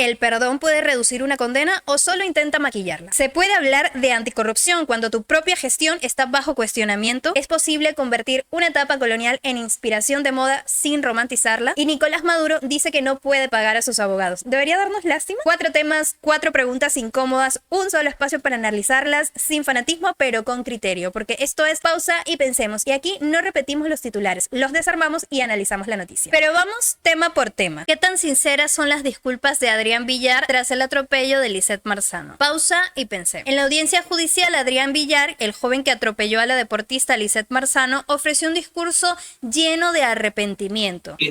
¿El perdón puede reducir una condena o solo intenta maquillarla? ¿Se puede hablar de anticorrupción cuando tu propia gestión está bajo cuestionamiento? ¿Es posible convertir una etapa colonial en inspiración de moda sin romantizarla? Y Nicolás Maduro dice que no puede pagar a sus abogados. ¿Debería darnos lástima? 4 temas, 4 preguntas incómodas, un solo espacio para analizarlas, sin fanatismo pero con criterio, porque esto es pausa y pensemos. Y aquí no repetimos los titulares, los desarmamos y analizamos la noticia. Pero vamos tema por tema. ¿Qué tan sinceras son las disculpas de Adrián Villar tras el atropello de Lisette Marzano? Pausa y pensemos. En la audiencia judicial, Adrián Villar, el joven que atropelló a la deportista Lisette Marzano, ofreció un discurso lleno de arrepentimiento. ¿Qué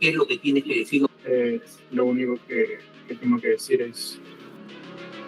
es lo que tienes que decir? Lo único que tengo que decir es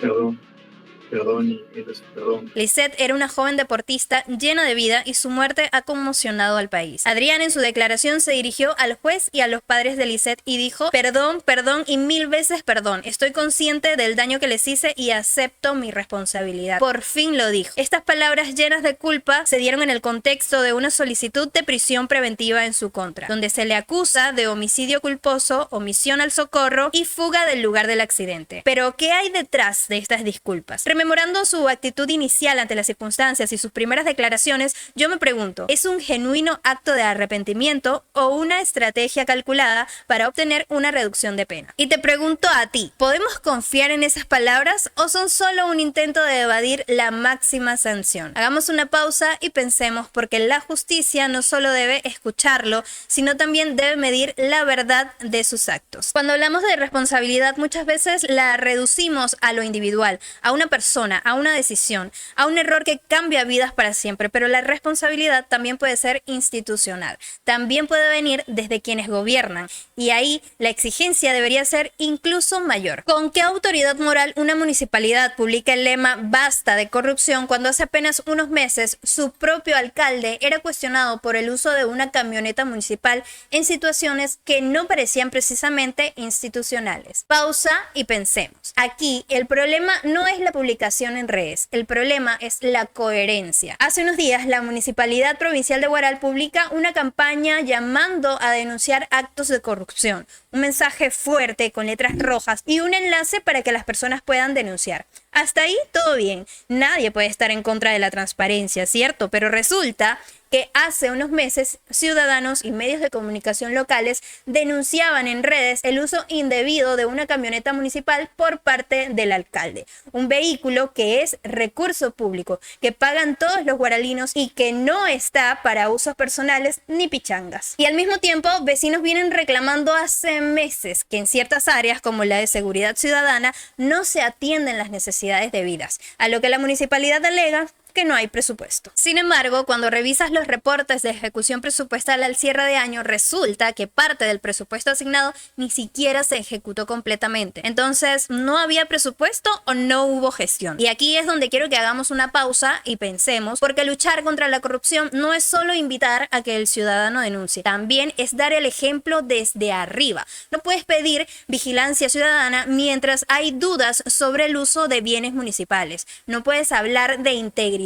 perdón y perdón. Lisette era una joven deportista llena de vida y su muerte ha conmocionado al país. Adrián en su declaración se dirigió al juez y a los padres de Lisette y dijo: perdón, perdón y 1000 veces perdón. Estoy consciente del daño que les hice y acepto mi responsabilidad. Por fin lo dijo. Estas palabras llenas de culpa se dieron en el contexto de una solicitud de prisión preventiva en su contra, donde se le acusa de homicidio culposo, omisión al socorro y fuga del lugar del accidente. Pero, ¿qué hay detrás de estas disculpas? Rememorando su actitud inicial ante las circunstancias y sus primeras declaraciones, yo me pregunto, ¿es un genuino acto de arrepentimiento o una estrategia calculada para obtener una reducción de pena? Y te pregunto a ti, ¿podemos confiar en esas palabras o son solo un intento de evadir la máxima sanción? Hagamos una pausa y pensemos, porque la justicia no solo debe escucharlo, sino también debe medir la verdad de sus actos. Cuando hablamos de responsabilidad, muchas veces la reducimos a lo individual, a una persona, a una decisión, a un error que cambia vidas para siempre, pero la responsabilidad también puede ser institucional, también puede venir desde quienes gobiernan, y ahí la exigencia debería ser incluso mayor. ¿Con qué autoridad moral una municipalidad publica el lema "Basta de corrupción" cuando hace apenas unos meses su propio alcalde era cuestionado por el uso de una camioneta municipal en situaciones que no parecían precisamente institucionales? Pausa y pensemos. Aquí el problema no es la publicación en redes, el problema es la coherencia. Hace unos días la Municipalidad Provincial de Huaral publica una campaña llamando a denunciar actos de corrupción, un mensaje fuerte con letras rojas y un enlace para que las personas puedan denunciar. Hasta ahí todo bien, nadie puede estar en contra de la transparencia, ¿cierto? Pero resulta que hace unos meses ciudadanos y medios de comunicación locales denunciaban en redes el uso indebido de una camioneta municipal por parte del alcalde. Un vehículo que es recurso público, que pagan todos los guaralinos y que no está para usos personales ni pichangas. Y al mismo tiempo, vecinos vienen reclamando hace meses que en ciertas áreas, como la de seguridad ciudadana, no se atienden las necesidades debidas, a lo que la municipalidad alega que no hay presupuesto. Sin embargo, cuando revisas los reportes de ejecución presupuestal al cierre de año, resulta que parte del presupuesto asignado ni siquiera se ejecutó completamente. Entonces, ¿no había presupuesto o no hubo gestión? Y aquí es donde quiero que hagamos una pausa y pensemos, porque luchar contra la corrupción no es solo invitar a que el ciudadano denuncie, también es dar el ejemplo desde arriba. No puedes pedir vigilancia ciudadana mientras hay dudas sobre el uso de bienes municipales. No puedes hablar de integridad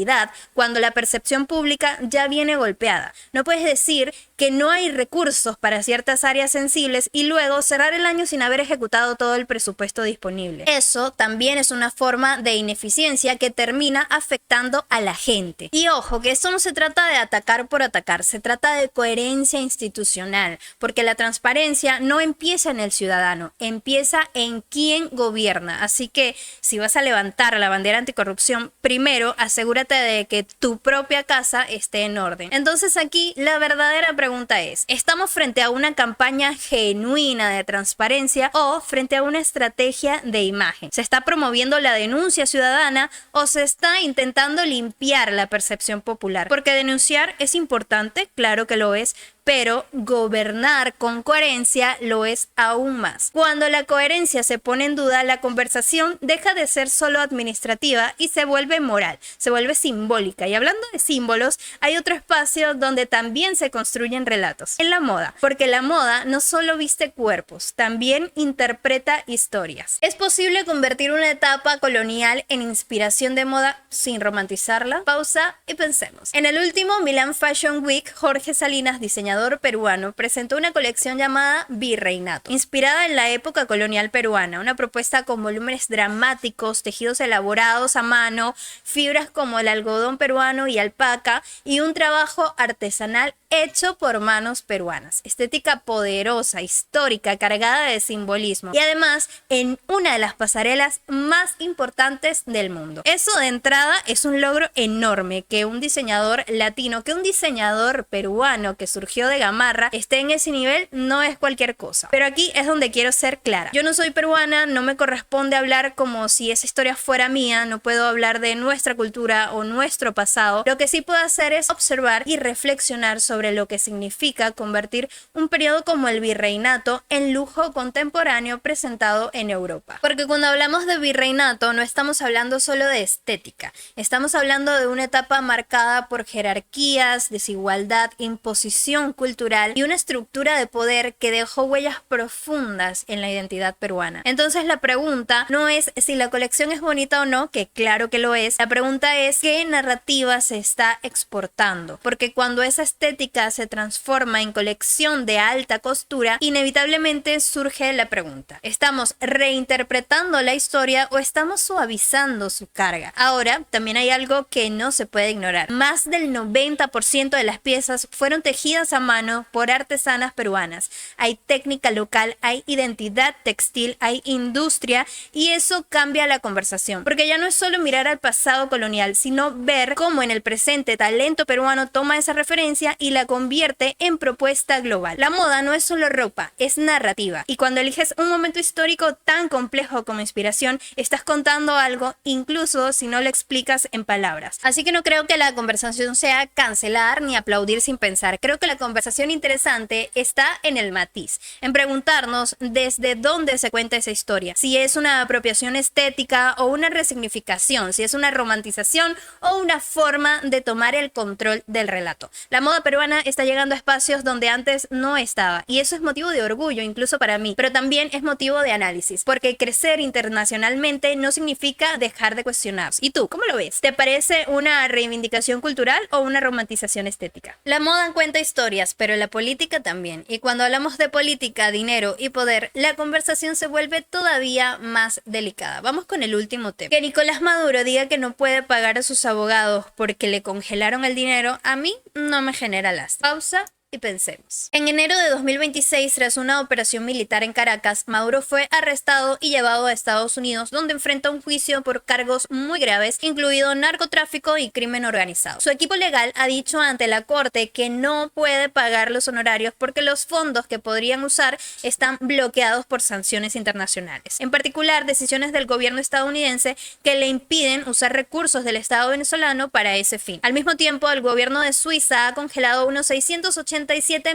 cuando la percepción pública ya viene golpeada. No puedes decir que no hay recursos para ciertas áreas sensibles y luego cerrar el año sin haber ejecutado todo el presupuesto disponible. Eso también es una forma de ineficiencia que termina afectando a la gente. Y ojo, que esto no se trata de atacar por atacar, se trata de coherencia institucional, porque la transparencia no empieza en el ciudadano, empieza en quien gobierna. Así que si vas a levantar la bandera anticorrupción, primero asegúrate de que tu propia casa esté en orden. Entonces aquí la verdadera pregunta es, ¿estamos frente a una campaña genuina de transparencia o frente a una estrategia de imagen? ¿Se está promoviendo la denuncia ciudadana o se está intentando limpiar la percepción popular? Porque denunciar es importante, claro que lo es, pero gobernar con coherencia lo es aún más. Cuando la coherencia se pone en duda, la conversación deja de ser solo administrativa y se vuelve moral, se vuelve simbólica. Y hablando de símbolos, hay otro espacio donde también se construyen relatos, en la moda, porque la moda no solo viste cuerpos, también interpreta historias. ¿Es posible convertir una etapa colonial en inspiración de moda sin romantizarla? Pausa y pensemos. En el último Milan Fashion Week, Jorge Salinas, diseñador diseñador peruano, presentó una colección llamada Virreinato, inspirada en la época colonial peruana, una propuesta con volúmenes dramáticos, tejidos elaborados a mano, fibras como el algodón peruano y alpaca, y un trabajo artesanal hecho por manos peruanas. Estética poderosa, histórica, cargada de simbolismo y además en una de las pasarelas más importantes del mundo. Eso de entrada es un logro enorme, que un diseñador latino, que un diseñador peruano que surgió de Gamarra esté en ese nivel no es cualquier cosa. Pero aquí es donde quiero ser clara. Yo no soy peruana, no me corresponde hablar como si esa historia fuera mía, no puedo hablar de nuestra cultura o nuestro pasado. Lo que sí puedo hacer es observar y reflexionar sobre lo que significa convertir un periodo como el virreinato en lujo contemporáneo presentado en Europa. Porque cuando hablamos de virreinato no estamos hablando solo de estética, estamos hablando de una etapa marcada por jerarquías, desigualdad, imposición cultural y una estructura de poder que dejó huellas profundas en la identidad peruana. Entonces la pregunta no es si la colección es bonita o no, que claro que lo es. La pregunta es qué narrativa se está exportando, porque cuando esa estética se transforma en colección de alta costura, inevitablemente surge la pregunta: ¿estamos reinterpretando la historia o estamos suavizando su carga? Ahora, también hay algo que no se puede ignorar. Más del 90% de las piezas fueron tejidas a mano por artesanas peruanas. Hay técnica local, hay identidad textil, hay industria, y eso cambia la conversación, porque ya no es solo mirar al pasado colonial, sino ver cómo en el presente talento peruano toma esa referencia y la convierte en propuesta global. La moda no es solo ropa, es narrativa, y cuando eliges un momento histórico tan complejo como inspiración, estás contando algo incluso si no lo explicas en palabras. Así que no creo que la conversación sea cancelar ni aplaudir sin pensar. Creo que la conversación interesante está en el matiz, en preguntarnos desde dónde se cuenta esa historia, si es una apropiación estética o una resignificación, si es una romantización o una forma de tomar el control del relato. La moda peruana está llegando a espacios donde antes no estaba, y eso es motivo de orgullo incluso para mí, pero también es motivo de análisis, porque crecer internacionalmente no significa dejar de cuestionarse. ¿Y tú, cómo lo ves? ¿Te parece una reivindicación cultural o una romantización estética? La moda cuenta historias, pero la política también, y cuando hablamos de política, dinero y poder, la conversación se vuelve todavía más delicada. Vamos con el último tema. Que Nicolás Maduro diga que no puede pagar a sus abogados porque le congelaron el dinero, a mí no me genera lástima. Pausa y pensemos. En enero de 2026, tras una operación militar en Caracas, Maduro fue arrestado y llevado a Estados Unidos, donde enfrenta un juicio por cargos muy graves, incluido narcotráfico y crimen organizado. Su equipo legal ha dicho ante la corte que no puede pagar los honorarios porque los fondos que podrían usar están bloqueados por sanciones internacionales. En particular, decisiones del gobierno estadounidense que le impiden usar recursos del Estado venezolano para ese fin. Al mismo tiempo, el gobierno de Suiza ha congelado unos 687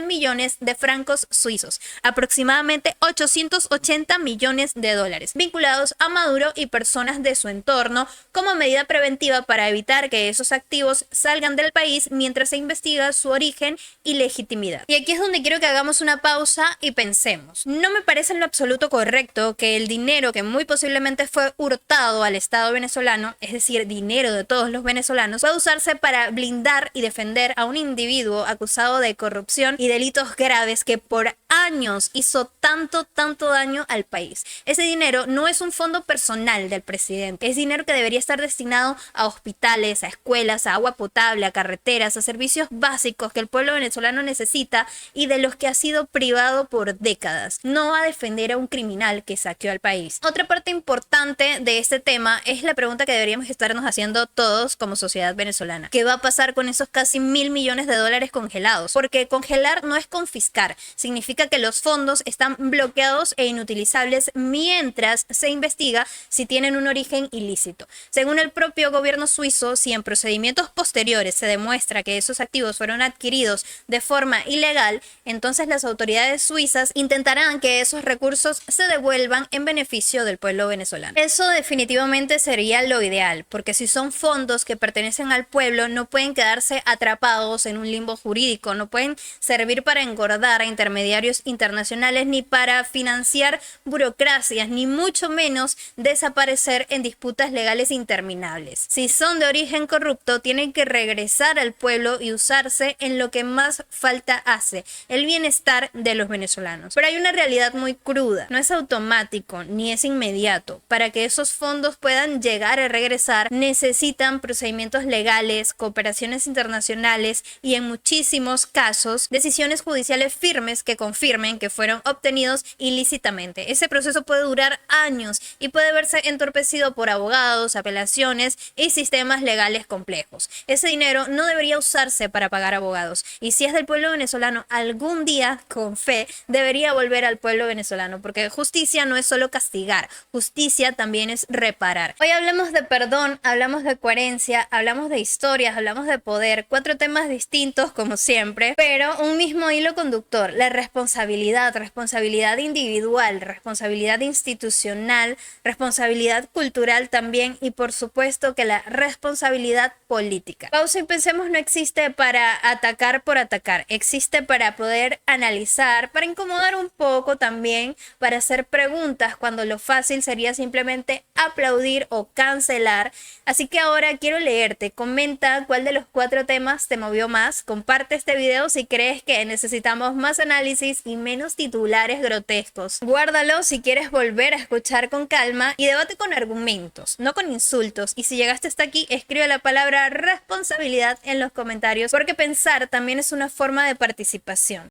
millones de francos suizos, aproximadamente 880 millones de dólares, vinculados a Maduro y personas de su entorno, como medida preventiva para evitar que esos activos salgan del país mientras se investiga su origen y legitimidad. Y aquí es donde quiero que hagamos una pausa y pensemos. No me parece en lo absoluto correcto que el dinero que muy posiblemente fue hurtado al Estado venezolano, es decir, dinero de todos los venezolanos, pueda usarse para blindar y defender a un individuo acusado de corrupción y delitos graves que por años hizo tanto daño al país. Ese dinero no es un fondo personal del presidente, es dinero que debería estar destinado a hospitales, a escuelas, a agua potable, a carreteras, a servicios básicos que el pueblo venezolano necesita y de los que ha sido privado por décadas, no a defender a un criminal que saqueó al país. Otra parte importante de este tema es la pregunta que deberíamos estarnos haciendo todos como sociedad venezolana. ¿Qué va a pasar con esos casi 1.000 millones de dólares congelados? Porque congelar no es confiscar, significa que los fondos están bloqueados e inutilizables mientras se investiga si tienen un origen ilícito. Según el propio gobierno suizo, si en procedimientos posteriores se demuestra que esos activos fueron adquiridos de forma ilegal, entonces las autoridades suizas intentarán que esos recursos se devuelvan en beneficio del pueblo venezolano. Eso definitivamente sería lo ideal, porque si son fondos que pertenecen al pueblo, no pueden quedarse atrapados en un limbo jurídico, no pueden servir para engordar a intermediarios territorios internacionales, ni para financiar burocracias, ni mucho menos desaparecer en disputas legales interminables. Si son de origen corrupto, tienen que regresar al pueblo y usarse en lo que más falta hace, el bienestar de los venezolanos. Pero hay una realidad muy cruda, no es automático ni es inmediato. Para que esos fondos puedan llegar a regresar, necesitan procedimientos legales, cooperaciones internacionales y en muchísimos casos decisiones judiciales firmes que confirmen que fueron obtenidos ilícitamente. Ese proceso puede durar años y puede verse entorpecido por abogados, apelaciones y sistemas legales complejos. Ese dinero no debería usarse para pagar abogados, y si es del pueblo venezolano, algún día, con fe, debería volver al pueblo venezolano, porque justicia no es solo castigar, justicia también es reparar. Hoy hablamos de perdón, hablamos de coherencia, hablamos de historias, hablamos de poder, 4 temas distintos como siempre, pero un mismo hilo conductor: la responsabilidad, responsabilidad individual, responsabilidad institucional, responsabilidad cultural también, y por supuesto que la responsabilidad política. Pausa y pensemos no existe para atacar por atacar, existe para poder analizar, para incomodar un poco también, para hacer preguntas cuando lo fácil sería simplemente aplaudir o cancelar. Así que ahora quiero leerte, comenta cuál de los 4 temas te movió más, comparte este video si crees que necesitamos más análisis y menos titulares grotescos. Guárdalo si quieres volver a escuchar con calma y debate con argumentos, no con insultos. Y si llegaste hasta aquí, escribe la palabra responsabilidad en los comentarios, porque pensar también es una forma de participación.